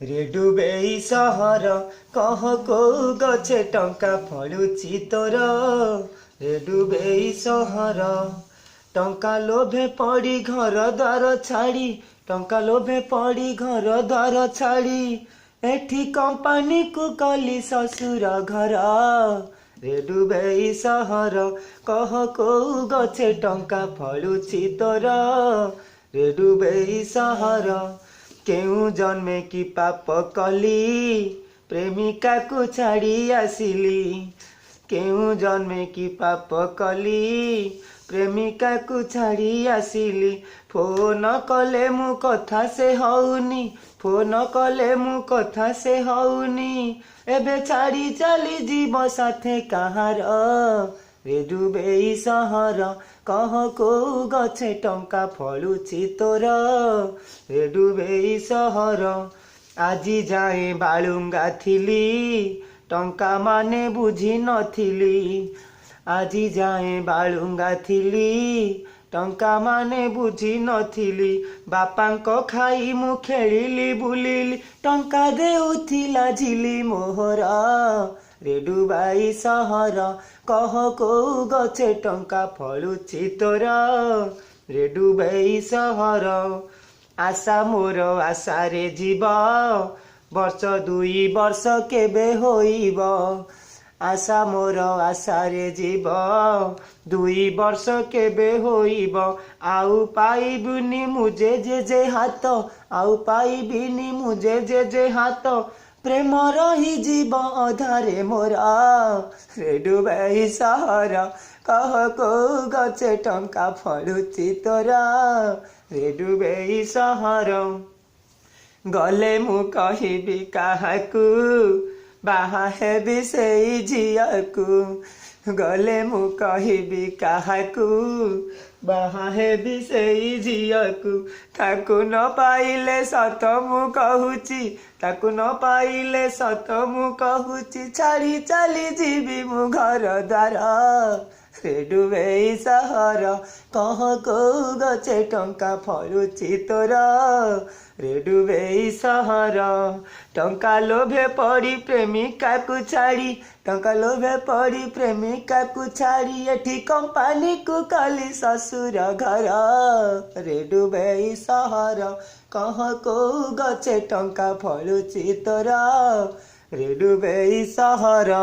रे डुबेई सहर कह को गछे टंका फलुची तोर। रे डुबेई सहर टंका लोभे पड़ी घर द्वार छाड़ी, टंका लोभे पड़ी घर द्वार छाड़ी, एठी कंपानी को कली ससुर घर। रे डुबेई सहर कह को गछे टंका फलुची तोर। रे डुबेई सहर केउ जन्मे की पाप कली, प्रेमिका को छाड़ी आसिली। केउ जन्मे की पाप कली, प्रेमिका को छाड़ी आसिली। फोन कले मु कथा से हौनी, फोन कले मु कथा से हौनी, एबे छाड़ी चली जीव साथे कहार। रे डुबेई सहर कह को गछे टंका फलुची तोर। रे डुबेई सहर आजी जाए बालुंगा थिली, टंका माने बुझी नथिली। आजी जाए बालुंगा थिली, टंका माने बुझी नथिली। बापांको खाई मु खेलिली बुलिली, टंका देउथिला झिली मोहरा। रे डुबेई सहर कह को गछे टंका फलुची तोर। रे डुबेई सहर आशा मोर आशा रे जीव, वर्ष दुई वर्ष केबे होइब। आशा मोर आशा रे जीव, दुई वर्ष केबे होइब। आउ पाइबुनी मुझे जे हाथ, आउ पाइबिनी मुझे जे हाथ, प्रेम रही जीव अधारे मोरा। रे डुबेई सहर कह को गछे टंका फलुची तोरा। रे डुबेई सहर गले मु कहिबी काहाकू, बाहा हेबी सेई झियाकू। गले मु कहिबी काहाकू, बाहा हेबी सेई झियाकू। ताकू न पाइले सत मु कहूची, ताकू न पाइले सत मु कहूची, छाड़ी चली जीवी मु घर द्वार। रे डुबेई सहर कह को गछे टंका फलुची तोर। रे डुबेई सहर टंका लोभे पड़ी प्रेमिका को छाड़ी, टंका लोभे पड़ी प्रेमिका को छाड़ी, एठी कंपानी को कली ससुर घर। रे डुबेई सहर कह को गछे टंका फलुची तोर। रे डुबेई सहर।